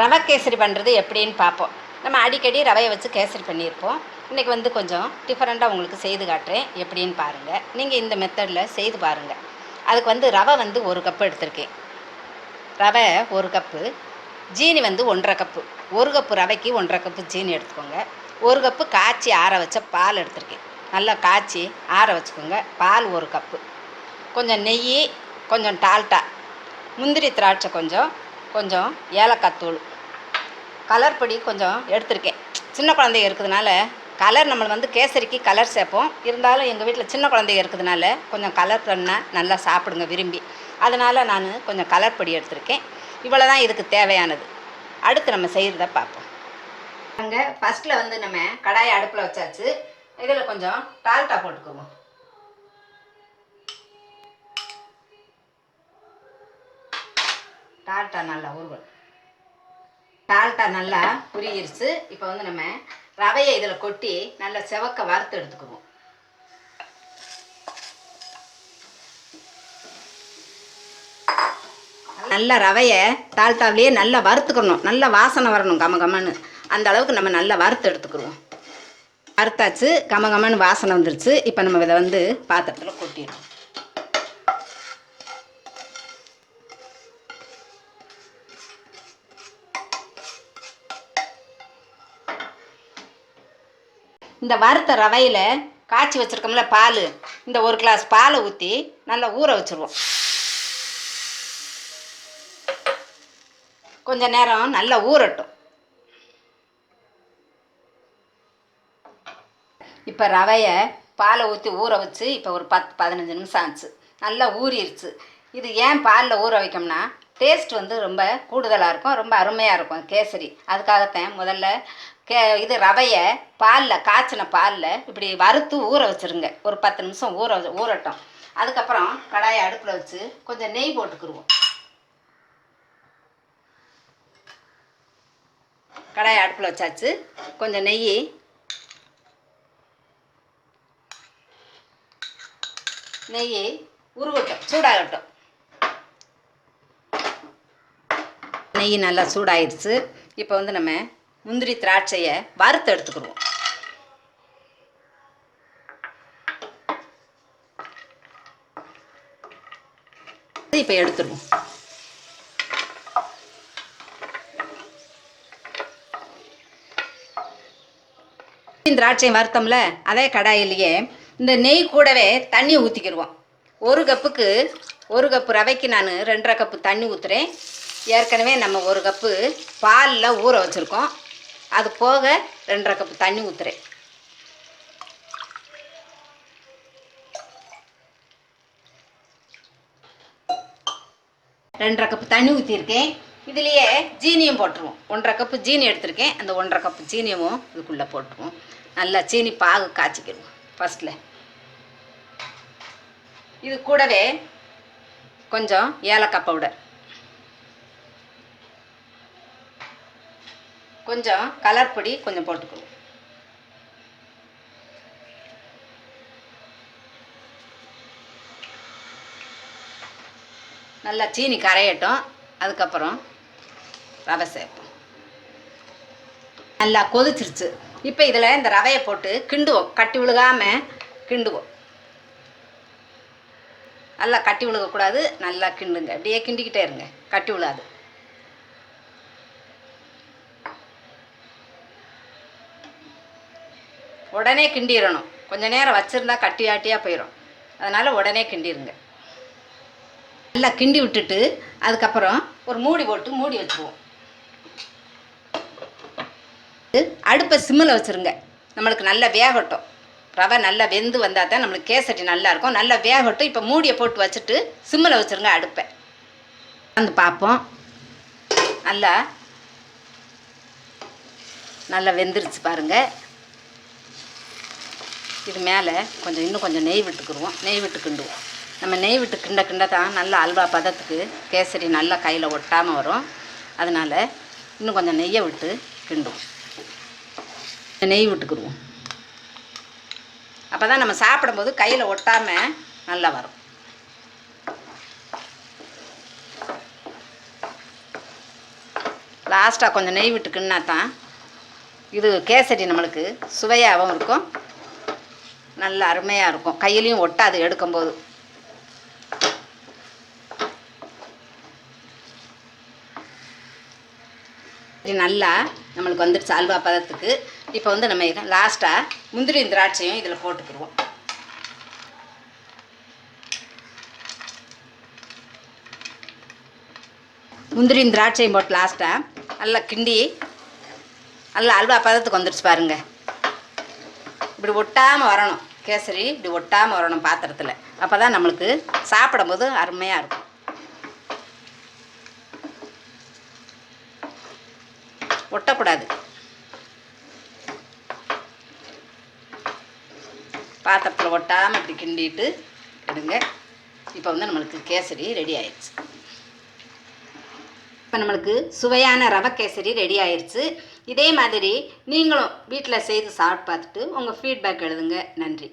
ரவை கேசரி பண்ணுறது எப்படின்னு பார்ப்போம். நம்ம அடிக்கடி ரவையை வச்சு கேசரி பண்ணியிருப்போம். இன்றைக்கி வந்து கொஞ்சம் டிஃப்ரெண்ட்டாக உங்களுக்கு செய்து காட்டுறேன், எப்படின்னு பாருங்கள். நீங்கள் இந்த மெத்தடில் செய்து பாருங்கள். அதுக்கு வந்து ரவை வந்து 1 கப்பு எடுத்திருக்கேன். ரவை 1 கப்பு, ஜீனி வந்து 1½ கப்பு. 1 கப்பு ரவைக்கு 1½ கப்பு ஜீனி எடுத்துக்கோங்க. 1 கப்பு காய்ச்சி ஆற வச்ச பால் எடுத்திருக்கேன். நல்லா காய்ச்சி ஆற வச்சுக்கோங்க. பால் 1 கப்பு, கொஞ்சம் நெய், கொஞ்சம் டால்டா, முந்திரி திராட்சை கொஞ்சம், கொஞ்சம் ஏலக்காய் தூள், கலர் பொடி கொஞ்சம் எடுத்திருக்கேன். சின்ன குழந்தைங்க இருக்கிறதுனால கலர் நம்ம வந்து கேசரிக்கு கலர் சேர்ப்போம். இருந்தாலும் எங்கள் வீட்டில் சின்ன குழந்தைங்க இருக்கிறதுனால கொஞ்சம் கலர் பண்ணால் நல்லா சாப்பிடுங்க விரும்பி. அதனால் நான் கொஞ்சம் கலர் பொடி எடுத்திருக்கேன். இவ்வளோ தான் இதுக்கு தேவையானது. அடுத்து நம்ம செய்கிறத பார்ப்போம். அங்கே ஃபஸ்ட்டில் வந்து நம்ம கடாயை அடுப்பில் வச்சாச்சு. இதில் கொஞ்சம் டால்டா போட்டுக்குவோம். டால்டா நல்லா உருவல். டால்டா நல்லா உருகிருச்சு. இப்போ வந்து நம்ம ரவையை இதில் கொட்டி நல்லா செவக்க வறுத்து எடுத்துக்குவோம். நல்லா ரவையை டால்டாவிலேயே நல்லா வறுத்துக்கணும். நல்லா வாசனை வரணும் கமகமன்னு. அந்த அளவுக்கு நம்ம நல்லா வறுத்து எடுத்துக்குருவோம். வறுத்தாச்சு, கமகமன்னு வாசனை வந்துருச்சு. இப்போ நம்ம இதை வந்து பாத்திரத்தில் கொட்டிடுவோம். இந்த வறுத்த ரவையில் காய்ச்சி வச்சுருக்கோம்ல பால், இந்த 1 கிளாஸ் பாலை ஊற்றி நல்லா ஊற வச்சுருவோம். கொஞ்ச நேரம் நல்லா ஊறட்டும். இப்போ ரவையை பாலை ஊற்றி ஊற வச்சு இப்போ ஒரு 10-15 நிமிஷம் ஆச்சு. நல்லா ஊறிடுச்சு. இது ஏன் பாலில் ஊற வைக்கோம்னா டேஸ்ட் வந்து ரொம்ப கூடுதலாக இருக்கும், ரொம்ப அருமையாக இருக்கும் கேசரி. அதுக்காகத்தான் முதல்ல இது ரவையை பாலில், காய்ச்சின பாலில் இப்படி வறுத்து ஊற வச்சுருங்க. ஒரு 10 நிமிஷம் ஊறட்டும். அதுக்கப்புறம் கடாயை அடுப்பில் வச்சு கொஞ்சம் நெய் போட்டுக்குருவோம். கடாயை அடுப்பில் வச்சாச்சு. கொஞ்சம் நெய் உருகட்டும், சூடாகட்டும். நெய் நல்லா சூடாயிடுச்சு. இப்போ வந்து நம்ம முந்திரி திராட்சையை வறுத்து எடுத்துக்கிடுவோம். இப்போ எடுத்துடுவோம். திராட்சையும் வறுத்தோம்ல, அதே கடாயிலேயே இந்த நெய் கூடவே தண்ணி ஊற்றிக்கிடுவோம். 1 கப்புக்கு 1 கப்பு ரவைக்கு நான் 2½ கப்பு தண்ணி ஊற்றுறேன். ஏற்கனவே நம்ம 1 கப்பு பாலில் ஊற வச்சுருக்கோம். அது போக 2½ கப்பு தண்ணி ஊற்றுறேன். ரெண்டரை கப்பு தண்ணி ஊற்றிருக்கேன். இதுலேயே ஜீனியும் போட்டுருவோம். 1½ கப்பு ஜீனி எடுத்திருக்கேன். அந்த 1½ கப்பு ஜீனியும் இதுக்குள்ளே போட்டுருவோம். நல்லா சீனி பாகு காய்ச்சிக்கிடுவோம் ஃபஸ்ட்டில். இது கூடவே கொஞ்சம் ஏலக்காய் பவுடர், கொஞ்சம் கலர் பொடி கொஞ்சம் போட்டுக்குவோம். நல்லா சீனி கரையட்டும். அதுக்கப்புறம் ரவை சேர்ப்போம். நல்லா கொதிச்சிருச்சு. இப்போ இதில் இந்த ரவையை போட்டு கிண்டுவோம். கட்டி விழுகாமல் கிண்டுவோம். நல்லா கட்டி விழுகக்கூடாது. நல்லா கிண்டுங்க. அப்படியே கிண்டிக்கிட்டே இருங்க, கட்டி விழாது. உடனே கிண்டிடணும். கொஞ்சம் நேரம் வச்சுருந்தா கட்டி ஆட்டியாக போயிடும். அதனால் உடனே கிண்டிடுங்க. நல்லா கிண்டி விட்டுட்டு அதுக்கப்புறம் ஒரு மூடி போட்டு மூடி வச்சுருவோம். அடுப்பை சிம்மில் வச்சுருங்க. நம்மளுக்கு நல்லா வேகட்டும். ரவை நல்லா வெந்து வந்தால் தான் நம்மளுக்கு கேசரி நல்லாயிருக்கும். நல்லா வேகட்டும். இப்போ மூடியை போட்டு வச்சுட்டு சிம்மில் வச்சுருங்க அடுப்பை. வந்து பார்ப்போம். நல்லா வெந்துருச்சு பாருங்கள். இது மேலே இன்னும் கொஞ்சம் நெய் விட்டுக்குருவோம். நெய் விட்டு கிண்டுவோம். நம்ம நெய் விட்டு கிண்ட தான் நல்லா அல்வா பதத்துக்கு கேசரி நல்லா கையில் ஒட்டாமல் வரும். அதனால் இன்னும் கொஞ்சம் நெய்யை விட்டு கிண்டுவோம். நெய் விட்டுக்குருவோம். அப்போ தான் நம்ம சாப்பிடும்போது கையில் ஒட்டாமல் நல்லா வரும். லாஸ்ட்டாக கொஞ்சம் நெய் விட்டுக்குன்னா தான் இது கேசரி நம்மளுக்கு சுவையாகவும் இருக்கும், நல்ல அருமையாக இருக்கும், கையிலையும் ஒட்டாது எடுக்கும்போது. இது நல்லா நம்மளுக்கு வந்துடுச்சு அல்வா பதத்துக்கு. இப்போ வந்து நம்ம இதை லாஸ்ட்டாக முந்திரி திராட்சையும் இதில் போட்டுக்கிடுவோம். முந்திரி திராட்சையும் போட்டு லாஸ்ட்டாக நல்லா கிண்டி நல்லா அல்வா பதத்துக்கு வந்துடுச்சு பாருங்கள். இப்படி ஒட்டாமல் வரணும் கேசரி, இப்படி ஒட்டாமல் வரணும் பாத்திரத்தில். அப்போ தான் நம்மளுக்கு சாப்பிடும்போது அருமையாக இருக்கும். ஒட்டக்கூடாது. பாத்திரத்தில் ஒட்டாமல் இப்படி கிண்டிட்டு எடுங்க. இப்போ வந்து நம்மளுக்கு கேசரி ரெடி ஆயிடுச்சு. இப்போ நம்மளுக்கு சுவையான ரவை கேசரி ரெடி ஆயிடுச்சு. இதே மாதிரி நீங்களும் வீட்டில் செய்து சாப்பிட்டு பார்த்துட்டு உங்கள் ஃபீட்பேக் எழுதுங்க. நன்றி.